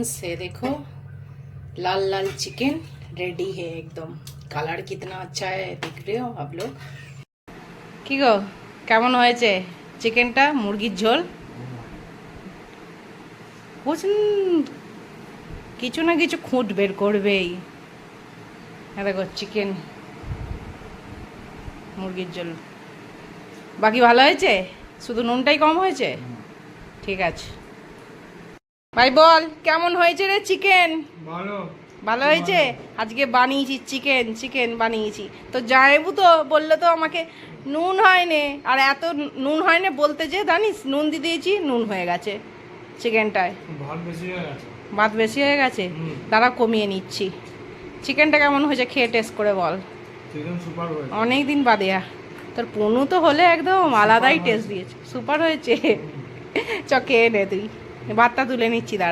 से देखो लाल लाल chicken ready है एकदम। कलर कितना अच्छा है देख रहे हो आप लोग। কি গো কেমন হয়েছে চিকেনটা? মুরগির ঝোল কিছু না কিছু খুঁট বের করবেই। দেখো চিকেন মুরগির ঝোল বাকি ভালো হয়েছে, শুধু নুনটাই কম হয়েছে। ঠিক আছে ভাই বল কেমন হয়েছে রে চিকেন? ভালো ভালো হয়েছে। আজকে বানিয়েছি চিকেন বানিয়েছি তো জামাইবু তো বললো তো আমাকে নুন হয়নি, আর এত নুন হয়নি বলতে যে জানিস নুন দিয়ে দিয়েছি, নুন হয়ে গেছে চিকেনটায়। ভাত বেশি হয়ে গেছে, দাঁড়া কমিয়ে নিচ্ছি। চিকেনটা কেমন হয়েছে খেয়ে টেস্ট করে বল। অনেক দিন বাদে তোর পনু তো হলে একদম আলাদাই টেস্ট দিয়েছে, সুপার হয়েছে। চ খেয়ে নে তুই, ভাতটা তুলে নিচ্ছি দাঁড়া।